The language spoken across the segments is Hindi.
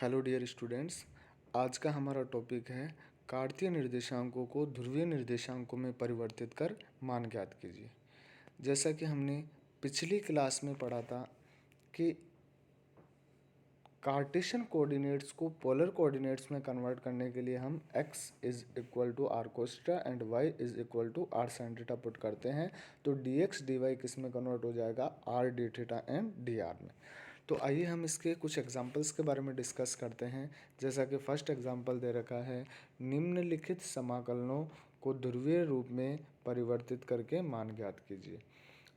Hello dear students. आज का हमारा टॉपिक है कार्तीय निर्देशांकों को ध्रुवीय निर्देशांकों में परिवर्तित कर मान ज्ञात कीजिए। जैसा कि हमने पिछली क्लास में पढ़ा था कि कार्टेशियन कोऑर्डिनेट्स को पोलर कोऑर्डिनेट्स में कन्वर्ट करने के लिए हम x is equal to r cos theta and y is equal to r sine theta put करते हैं तो dx dy किस में कन्वर्ट हो जाएगा, r d theta and dr में। तो आइए हम इसके कुछ एग्जांपल्स के बारे में डिस्कस करते हैं। जैसा कि फर्स्ट एग्जांपल दे रखा है, निम्नलिखित समाकलनों को ध्रुवीय रूप में परिवर्तित करके मान ज्ञात कीजिए।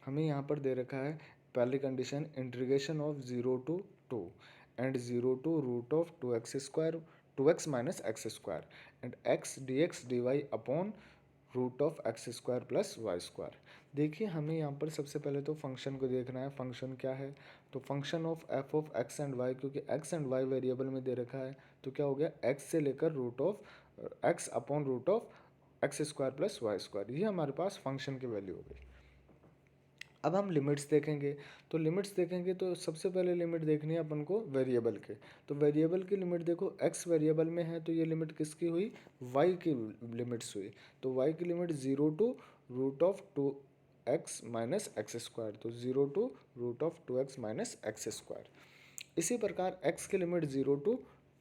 हमें यहाँ पर दे रखा है पहली condition, integration of 0 to 2 and 0 to root of 2x square 2x minus x square and x dx dy upon root of x square plus y square. देखिए हमें यहाँ पर सबसे पहले तो फंक्शन को देखना है। फंक्शन क्या है, तो function of f of x and y, क्योंकि एक्स एंड वाई वेरिएबल में दे रखा है तो क्या हो गया, एक्स से लेकर root of x upon root of x square plus y square, ये हमारे पास फंक्शन की वैल्यू हो गई। अब हम लिमिट्स देखेंगे, तो लिमिट्स देखेंगे तो सबसे पहले लिमिट देखनी है अपन को वेरिएबल के। तो वेरिएबल की लिमिट देखो, x वेरिएबल में है तो ये लिमिट किसकी हुई, y की लिमिट्स हुई। तो y की limit 0 to root of 2x minus x square, तो 0 to root of 2x minus x square. इसी प्रकार x की लिमिट 0 टू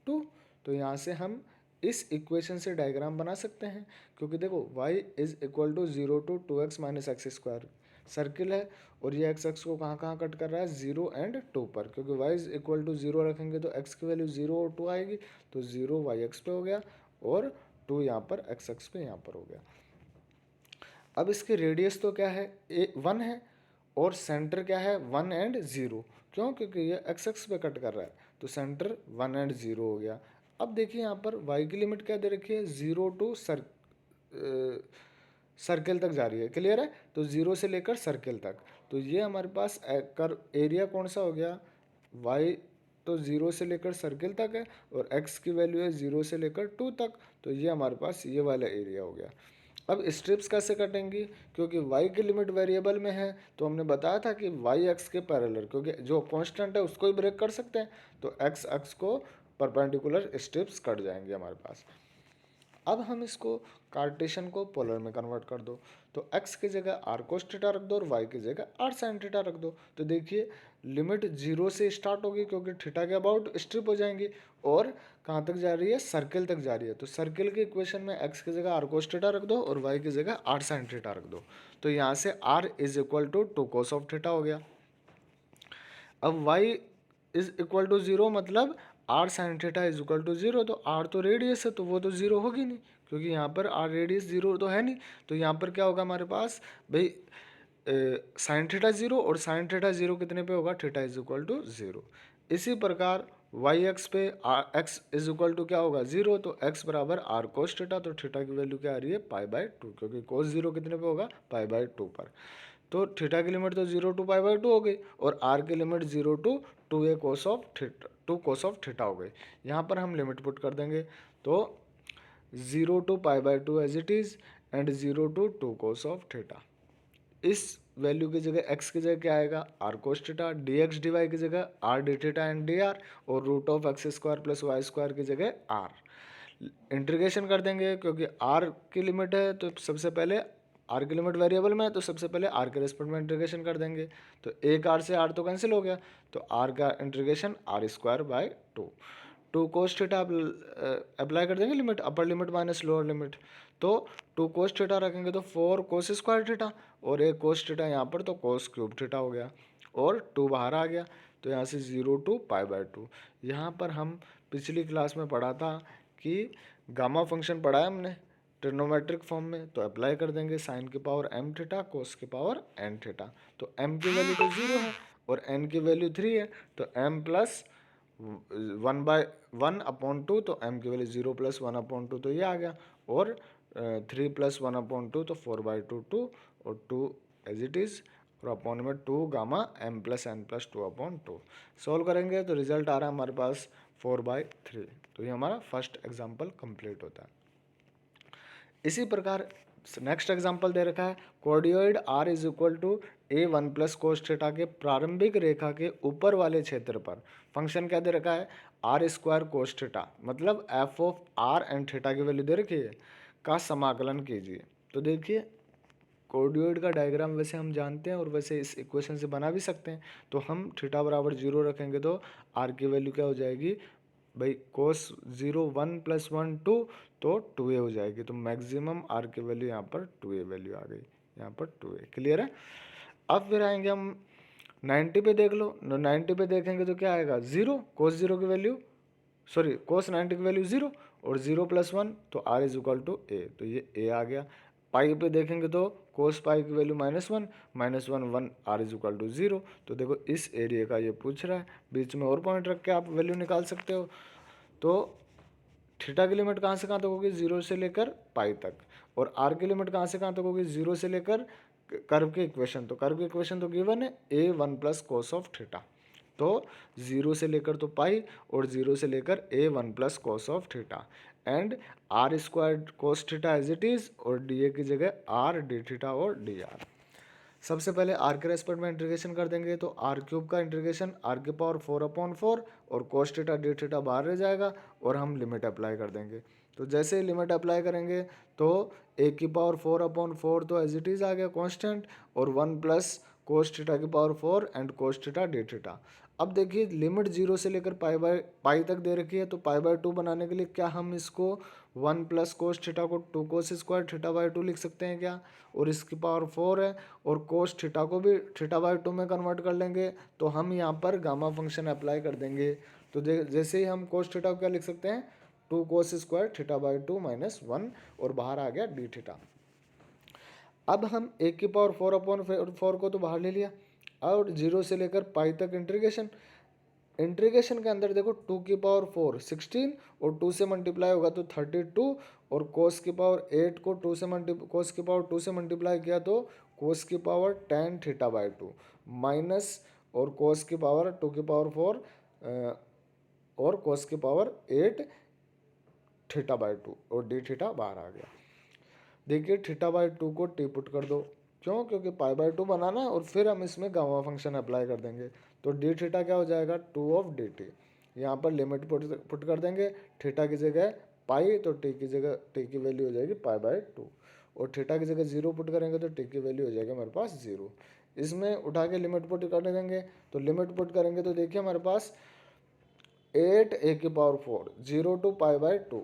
2, तो यहाँ से हम इस इक्वेशन से डायग्राम बना सकते हैं, क्योंकि देखो y is equal to 0 to 2x minus x square circle है और ये एक्स एक्स को कहाँ कहाँ कट कर रहा है, 0 एंड 2 पर, क्योंकि y इज इक्वल टू 0 रखेंगे तो x की वैल्यू 0 और 2 आएगी, तो 0 वाई एक्स पे हो गया और 2 यहाँ पर एक्स एक्स पे यहाँ पर हो गया। अब इसके रेडियस तो क्या है, 1 है और सेंटर क्या है 1 एंड 0, क्यों, क्योंकि ये एक्स एक्स पे कट कर रहा है तो सेंटर 1 एंड 0 हो गया। अब देखिए यहाँ पर y की लिमिट क्या दे रखी है, 0 टू सर्किल तक जा रही है, क्लियर है, तो 0 से लेकर सर्किल तक, तो ये हमारे पास कर एरिया कौन सा हो गया, y तो 0 से लेकर सर्किल तक है और x की वैल्यू है 0 से लेकर 2 तक, तो ये हमारे पास ये वाला एरिया हो गया। अब स्ट्रिप्स कैसे कटेंगी, क्योंकि y की लिमिट वेरिएबल में है तो हमने बताया था कि y x के पैरेलल, क्योंकि जो कांस्टेंट है उसको ही ब्रेक कर सकते हैं, तो x अक्ष को परपेंडिकुलर स्ट्रिप्स कट जाएंगे हमारे पास। अब हम इसको कार्टेशियन को पोलर में कन्वर्ट कर दो, तो x की जगह r कोस थीटा रख दो और y की जगह r साइन थीटा रख दो। तो देखिए लिमिट 0 से स्टार्ट होगी क्योंकि थीटा के अबाउट स्ट्रिप हो जाएंगी और कहाँ तक जा रही है, सर्किल तक जा रही है, तो सर्किल के इक्वेशन में x की जगह r कोस थीटा रख दो और y की जगह r साइन थीटा रख दो, तो यहाँ से r is equal to 2 cos of theta हो गया। अब y इज इक्वल टू 0 मतलब r sine theta is equal to 0, तो आर तो रेडियस है तो वो तो 0 होगी नहीं, क्योंकि यहाँ पर आर रेडियस 0 तो है नहीं, तो यहाँ पर क्या होगा हमारे पास भाई, साइन थीटा 0 और साइन थीटा 0 कितने पे होगा, थीटा इज इक्वल टू 0। इसी प्रकार वाई एक्स पे एक्स इज इक्वल टू क्या होगा 0, तो एक्स बराबर आर कोस थीटा, तो थीटा की वैल्यू क्या आ रही है पाई बाय 2, क्योंकि कोस 0 कितने पे होगा, पाई बाय 2 पर, तो थीटा की लिमिट तो 0 टू पाई बाय 2 हो गई और आर की limit 0 to 2a cos of theta 2 cos of theta हो गई। यहाँ पर हम लिमिट पुट कर देंगे तो 0 to pi by 2 as it is and 0 to 2 cos of theta. इस वैल्यू की जगह x की जगह क्या आएगा, r cos theta, d x d y की जगह r d theta and d r और root of x square plus y square की जगह आर। इंटीग्रेशन कर देंगे क्योंकि आर की लिमिट है तो सबसे पहले आर की लिमिट वेरिएबल में है तो सबसे पहले आर के रेस्पेक्ट में इंटीग्रेशन कर देंगे, तो एक आर से आर तो कैंसिल हो गया, तो आर का integration r square by 2 cos theta apply कर देंगे limit, upper limit minus lower limit, तो 2 कोस थीटा रखेंगे तो 4 कोस स्क्वायर थीटा और एक कोस थीटा यहाँ पर तो कोस क्यूब थीटा हो गया और 2 बाहर आ गया, तो यहाँ से 0 टू पाई बाय 2। यहाँ पर हम पिछली क्लास में पढ़ा था कि गामा फंक्शन पढ़ा है हमने ट्रिग्नोमेट्रिक फॉर्म में, तो अप्लाई कर देंगे साइन की पावर m थीटा कोस की पावर n थीटा, तो m की वैल्यू तो 0 है और n की वैल्यू 3 है, तो m प्लस 1/1 अपॉन 2, तो m की वैल्यू 0 प्लस 1 अपॉन 2, तो ये आ गया और 3 प्लस 1 अपॉन 2 तो 4/2 2 और 2 एज इट इज़ और अपॉन में 2 gamma m plus n plus 2 upon 2। Solve करेंगे तो रिजल्ट आ रहा है हमारे पास 4/3, तो ये हमारा फर्स्ट एग्जाम्पल कंप्लीट होता है। इसी प्रकार नेक्स्ट एग्जांपल दे रखा है, cardioid r is equal to a1 plus cos theta के प्रारंभिक रेखा के ऊपर वाले क्षेत्र पर फंक्शन क्या दे रखा है, आर स्क्वायर कोस थीटा, मतलब f of r and theta की वैल्यू दे रखी है, का समाकलन कीजिए। तो देखिए कोऑर्डिनेट का डायग्राम वैसे हम जानते हैं और वैसे इस इक्वेशन से बना भी सकते हैं। तो हम थीटा बराबर 0 रखेंगे तो आर की वैल्यू क्या हो जाएगी भाई, कोस 0 1 + 1 2, तो 2a हो जाएगी। तो मैक्सिमम आर की वैल्यू यहाँ पर 2a वैल्यू आ गई, यहाँ पर 2a। क्लियर है। अब फिर आएंगे हम 90 पे, देख लो 90 पे देखेंगे तो क्या आएगा 0, कोस 0 की वैल्यू, सॉरी कोस 90 की वैल्यू 0 और 0 + 1, तो r इज इक्वल टू ए, तो ये a आ गया। पाई पे देखेंगे तो कोस पाई की value -1 -1 r is equal to 0। तो देखो इस एरिया का ये पूछ रहा है, बीच में और पॉइंट रख के आप वैल्यू निकाल सकते हो। तो थीटा की लिमिट कहाँ से कहाँ तक होगी, 0 से लेकर पाई तक, और आर की लिमिट कहाँ से कहाँ तक होगी, 0 से लेकर कर्व के इक्वेशन। तो कर्व के इक्वेशन तो गिवन है a1 + cos ऑफ थीटा, तो 0 से लेकर तो पाई और 0 से लेकर a1 + cos of theta, and r square cos theta as it is, और डी ए की जगह आर डी थीटा और डी आर। सबसे पहले आर के रेस्पेक्ट में इंटीग्रेशन कर देंगे, तो आर क्यूब का इंटीग्रेशन r की पावर 4/4 और कोस थीटा डी थीटा बाहर रह जाएगा, और हम लिमिट अप्लाई कर देंगे। तो जैसे ही लिमिट अप्लाई करेंगे तो a की पावर 4/4 तो एज इट इज़ आ गया कांस्टेंट, और 1 + कोस थीटा की power 4 and cos theta D theta. अब देखिए लिमिट 0 से लेकर पाई तक दे रखी है, तो पाई/2 बनाने के लिए क्या हम इसको 1 + कोस थीटा को 2 कोस स्क्वायर थीटा/2 लिख सकते हैं क्या, और इसकी पावर 4 है, और कोस थीटा को भी थीटा/2 में कन्वर्ट कर लेंगे, तो हम यहाँ पर गामा फंक्शन अप्लाई कर देंगे। तो जैसे ही हम कोस थीटा को क्या लिख सकते हैं, 2 कोस स्क्वायर थीटा/2 -1, और बाहर आ गया डी थीटा। अब हम 1 की पावर 4/4 को तो बाहर ले लिया, और 0 से लेकर पाई तक इंटीग्रेशन के अंदर देखो 2 की पावर 4 16, और 2 से मल्टीप्लाई होगा तो 32, और कोस की पावर 8 को कोस की पावर 2 से मल्टीप्लाई किया तो कोस की पावर 10 थीटा/2 माइनस, और कोस की पावर 2 की पावर 4 और कोस की पावर 8 थीटा/2, और डी थीटा बाहर आ गया। देखिए थीटा/2 को टी पुट कर दो, क्यों, क्योंकि पाई/2 बनाना है, और फिर हम इसमें गामा फंक्शन अप्लाई कर देंगे। तो डी थीटा क्या हो जाएगा, 2 ऑफ डी टी। यहाँ पर लिमिट पुट कर देंगे, थीटा की जगह पाई, तो टी की जगह टी की वैल्यू हो जाएगी पाई/2, और थीटा की जगह 0 पुट करेंगे तो टी की वैल्यू हो जाएगी हमारे पास 0। इसमें उठा के लिमिट पुट कर देंगे, तो लिमिट पुट करेंगे तो देखिए हमारे पास 8 a की पावर 4 0 to पाई/2,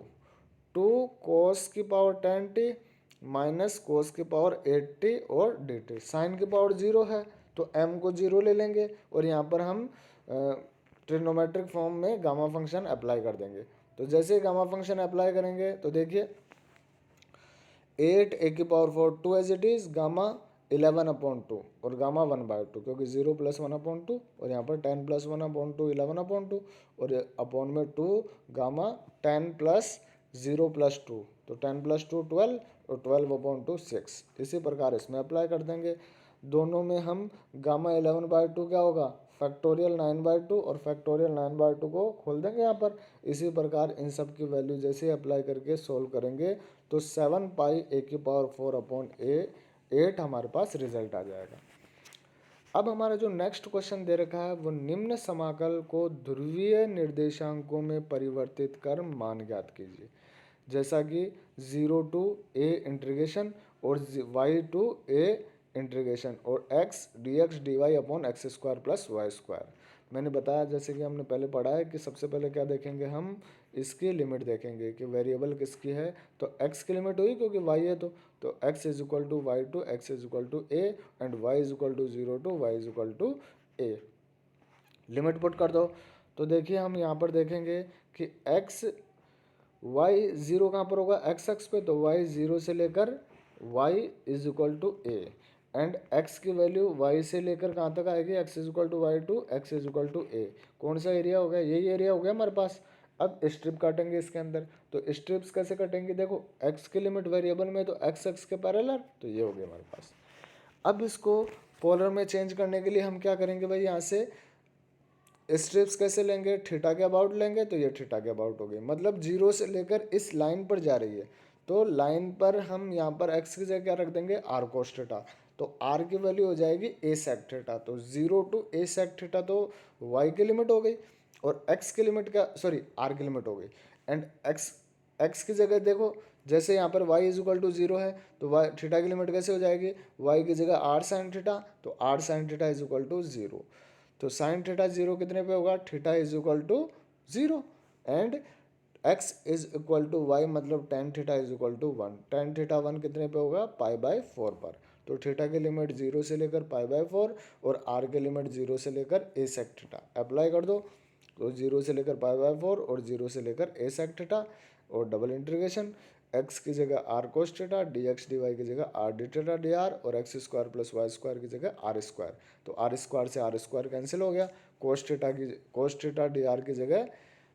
2 कोस की पावर 10t माइनस कोस की पावर 8t और dt। साइन की पावर 0 है तो m को 0 ले लेंगे, और यहाँ पर हम ट्रिग्नोमेट्रिक फॉर्म में गामा फंक्शन अप्लाई कर देंगे। तो जैसे गामा फंक्शन अप्लाई करेंगे तो देखिए 8 a की power 4 2 as it is, gamma 11/2 और गामा 1/2, क्योंकि 0 + 1/2, और यहाँ पर 10 + 1/2 11/2, और अपॉन में 2 गामा 10 + 0 + 2, तो 10 + 2 12, और 12/2 6। इसी प्रकार इसमें अप्लाई कर देंगे। दोनों में हम गामा 11/2 क्या होगा, फैक्टोरियल 9/2, और फैक्टोरियल 9/2 को खोल देंगे यहाँ पर। इसी प्रकार इन सब की वैल्यू जैसे अप्लाई करके सोल्व करेंगे तो 7 पाई a की पावर 4/8 हमारे पास रिजल्ट आ जाएगा। अब हमारा जो नेक्स्ट क्वेश्चन दे रखा है वो निम्न समाकल को ध्रुवीय निर्देशांकों में परिवर्तित कर मान ज्ञात कीजिए। जैसा कि 0 to a इंटीग्रेशन, और y to a इंटीग्रेशन, और x dx dy upon x² + y²। मैंने बताया जैसे कि हमने पहले पढ़ा है कि सबसे पहले क्या देखेंगे, हम इसकी लिमिट देखेंगे कि वेरिएबल किसकी है। तो x की लिमिट हुई क्योंकि y है, तो x is equal to y to x is equal to a, and y is equal to 0 to y is equal to a. Limit put कर दो, तो देखिए हम यहाँ पर देखेंगे कि x y 0 कहाँ पर होगा, x एक्स पे, तो y 0 से लेकर y is equal to a, and x की वैल्यू y से लेकर कहाँ तक आएगी, x is equal to y to x is equal to a. कौन सा एरिया हो गया, यही एरिया हो गया हमारे पास। अब स्ट्रिप काटेंगे इसके अंदर, तो स्ट्रिप्स कैसे कटेंगे, देखो x की लिमिट वेरिएबल में तो x एक्स के पैरेलल, तो ये हो गया हमारे पास। अब इसको पोलर में चेंज करने के लिए हम क्या करेंगे भाई, यहाँ से स्ट्रिप्स कैसे लेंगे, थीटा के अबाउट लेंगे, तो ये थीटा के अबाउट हो गई, मतलब 0 से लेकर इस लाइन पर जा रही है, तो लाइन पर हम यहाँ पर x की जगह क्या रख देंगे, r cos थीटा, तो r की वैल्यू हो जाएगी a sec थीटा। तो 0 to a sec थीटा तो y की लिमिट हो गई, और एक्स की लिमिट क्या, सॉरी आर की लिमिट हो गई, एंड एक्स की जगह देखो, जैसे यहाँ पर y is equal to zero है तो y थीटा की लिमिट कैसे हो जाएगी, y की जगह आर साइन थीटा, तो r sine theta is equal to zero, तो साइन थीटा जीरो कितने पे होगा, theta is equal to zero, and x is equal to y, मतलब tan theta is equal to one, tan theta one कितने पे होगा, पाई बाय फोर पर, तो थीटा की लिमिट जीरो से लेकर पाई बाय फोर और आर की लिमिट जीरो से लेकर ए सेक थीटा, अप्लाई कर दो, तो जीरो से लेकर पाई बाय फोर और जीरो से लेकर ए सेक थीटा, और डबल इंटीग्रेशन एक्स की जगह r cos theta, d x d y की जगह r d theta d r, और x square plus y square की जगह आर स्क्वायर, तो आर स्क्वायर से आर स्क्वायर कैंसिल हो गया, कोस थीटा डी आर की जगह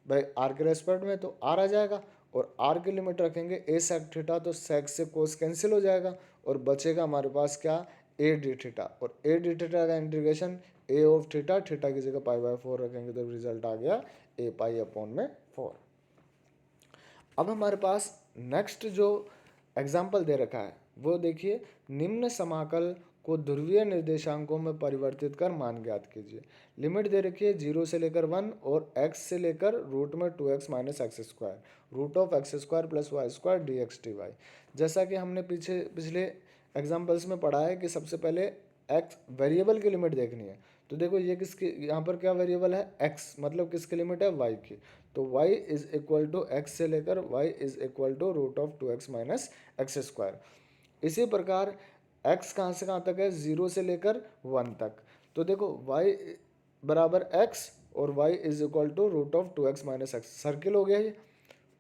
भाई आर के रेस्पेक्ट में तो आर आ जाएगा, और आर की लिमिट रखेंगे ए सेक थीटा, तो सेक से कोस कैंसिल हो जाएगा, और बचेगा हमारे पास क्या, ए डी थीटा, और ए डी थीटा का integration A of theta, theta की जगह पाई बाय फोर रखेंगे तो रिजल्ट आ गया ए पाई अपॉन में फोर। अब हमारे पास नेक्स्ट जो एग्जाम्पल दे रखा है वो देखिए, निम्न समाकल को ध्रुवीय निर्देशांकों में परिवर्तित कर मान ज्ञात कीजिए। लिमिट दे रखी है जीरो से लेकर वन और एक्स से लेकर रूट में two x minus x square, root of x square plus y square d x d y. जैसा कि हमने पिछले एग्जाम्पल्स में पढ़ा है कि सबसे पहले एक्स वेरिएबल की लिमिट देखनी है, तो देखो ये किसकी, यहाँ पर क्या वेरिएबल है, एक्स, मतलब किसकी लिमिट है, वाई की, तो y is equal to x से लेकर y is equal to root of two x minus x square. इसी प्रकार x कहाँ से कहाँ तक है, जीरो से लेकर वन तक, तो देखो y बराबर x और y is equal to root of two x minus x, circle हो गया ये,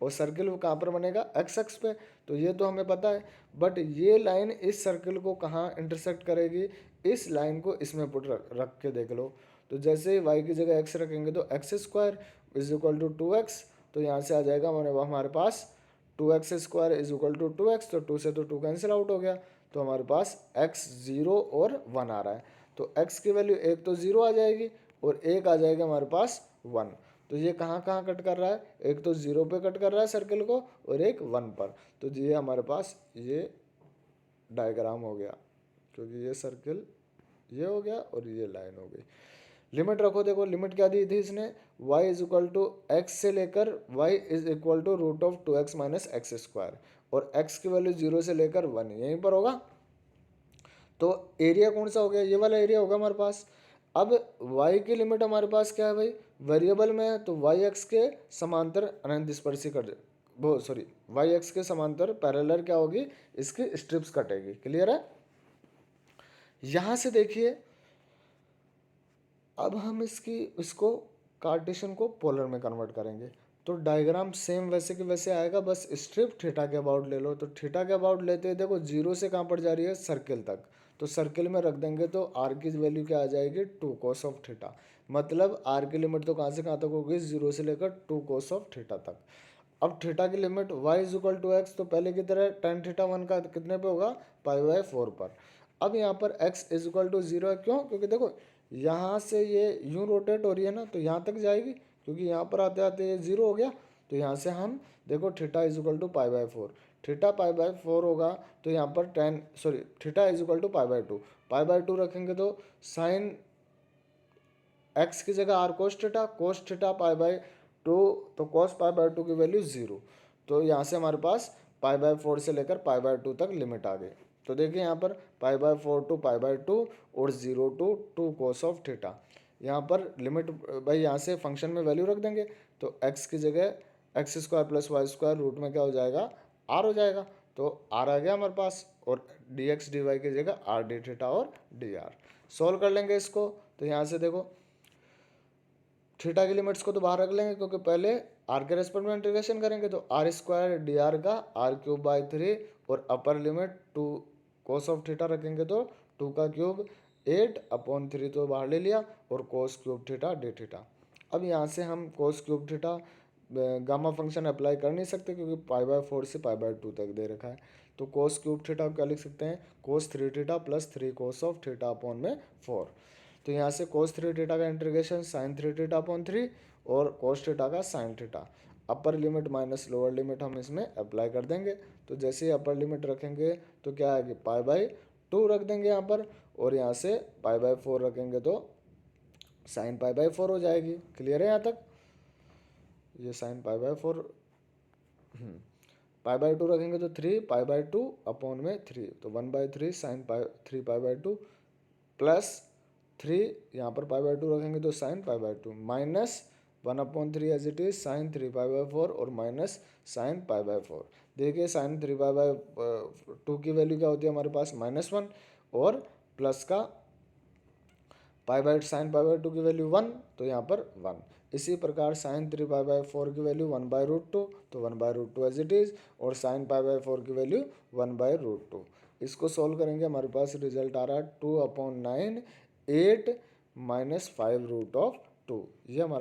और सर्किल वो कहाँ पर बनेगा, एक्स एक्स पे, तो ये तो हमें पता है, बट ये लाइन इस सर्किल को कहाँ इंटरसेक्ट करेगी, इस लाइन को इसमें पुट रख के देख लो, तो जैसे ही y की जगह x रखेंगे तो x square is equal to two x, तो यहाँ से आ जाएगा हमारे पास two x square is equal to two x, तो टू से तो टू कैंसिल आउट हो गया, तो हमारे पास x जीरो और वन आ रहा है, तो x की वैल्यू एक तो जीरो आ जाएगी और एक आ जाएगा हमारे पास वन, तो ये कहाँ कहाँ कट कर रहा है, एक तो जीरो पे कट कर रहा है सर्किल को और एक वन पर, तो ये हमारे पास ये डायग्राम हो गया, क्योंकि ये सर्किल ये हो गया और ये लाइन हो गई। लिमिट रखो, देखो लिमिट क्या दी थी इसने, y is equal to x से लेकर y is equal to root of two x minus x square, और x की वैल्यू जीरो से लेकर वन यहीं पर होगा, तो एरिया कौन सा हो गया, ये वाला एरिया होगा हमारे पास। अब y की लिमिट हमारे पास क्या है भाई, वेरिएबल में है, तो y x के समांतर अनंत स्पर्शी कर वो सॉरी y x के समांतर पैरेलल क्या होगी, इसकी स्ट्रिप्स कटेगी, क्लियर है। यहाँ से देखिए अब हम इसको कार्टेशियन को पोलर में कन्वर्ट करेंगे, तो डायग्राम सेम वैसे के वैसे आएगा, बस स्ट्रिप थीटा के अबाउट ले लो, तो थीटा के अबाउट लेते हैं, देखो जीरो से कहाँ पर जा रही है, सर्किल तक, तो सर्किल में रख देंगे तो आर की वैल्यू क्या आ जाएगी, टू कोस ऑफ थीटा, मतलब आर की लिमिट तो कहाँ से कहाँ तक होगी, जीरो से लेकर टू कोस ऑफ थीटा तक। अब थीटा की limit y is equal to x, तो पहले की तरह टेन थीटा वन का कितने पे होगा, पाई बाय फोर पर। अब यहाँ पर x is equal to zero है, क्यों, क्योंकि देखो यहाँ से ये यूं रोटेट हो रही है ना, तो यहाँ तक जाएगी, क्योंकि यहाँ पर आते आते ये जीरो हो गया, तो यहाँ से हम देखो theta is equal to pi by four, theta pi by four होगा, तो यहाँ पर theta is equal to pi by two रखेंगे तो साइन एक्स की जगह r cos theta pi by two, तो कॉस पाई बाय टू की वैल्यू जीरो, तो यहाँ से हमारे पास पाई बाय फोर से लेकर पाई बाय टू तक लिमिट आ गई, तो देखिए यहाँ पर pi by four to pi by two और zero to two cos of theta, यहाँ पर लिमिट भाई यहाँ से फंक्शन में वैल्यू रख देंगे, तो एक्स की जगह x square plus y square root में क्या हो जाएगा, आर हो जाएगा, तो आर आ गया हमारे पास, और डी एक्स डी वाई की जगह आर डी थीटा और डी आर। सॉल्व कर लेंगे इसको, तो यहाँ से देखो थीटा की लिमिट्स को तो बाहर रख लेंगे, क्योंकि पहले आर के रेस्पेक्ट में इंटीग्रेशन करेंगे, तो आर स्क्वायर डी आर का आर क्यूब बाई थ्री, और upper limit two cos of theta रखेंगे तो टू का क्यूब एट अपॉन थ्री तो बाहर ले लिया, और cos cube theta D theta. अब यहाँ से हम cos cube theta gamma function apply कर नहीं सकते, क्योंकि पाई बाय फोर से पाई बाय टू तक दे रखा है, तो कोस क्यूब थीटा क्या लिख सकते हैं, cos three theta plus three cos of theta upon में फोर, तो यहाँ से कोस थ्री थीटा का integration sine three theta upon three और कोस थीटा का साइन थीटा, अपर लिमिट माइनस लोअर लिमिट हम इसमें अप्लाई कर देंगे, तो जैसे ही अपर लिमिट रखेंगे तो क्या आएगी, पाई बाई टू रख देंगे यहाँ पर, और यहाँ से पाई बाई फोर रखेंगे तो साइन पाई बाई फोर हो जाएगी, क्लियर है यहाँ तक। ये sign pi by 4, pi by 2 रखेंगे तो 3 पाई बाय 2 अपॉन में 3, तो 1/3 sine pi 3 pi by 2 plus 3 यहाँ पर पाई बाय 2 रखेंगे तो sine pi by 2 minus 1/3 as it is sine 3 pi by 4 और माइनस साइन पाई बाय 4। देखिए साइन 3 पाई बाय 2 की वैल्यू क्या होती है हमारे पास -1 और प्लस का pi by sine pi by 2 की वैल्यू 1, तो यहाँ पर 1। इसी प्रकार साइन 3 पाई बाय 4 की वैल्यू 1/√2, तो 1/√2 एज इट इज, और साइन पाई बाय 4 की वैल्यू 1/√2। इसको सॉल्व करेंगे हमारे पास रिजल्ट आ रहा है 2/9 8 -5√2। ये हमारा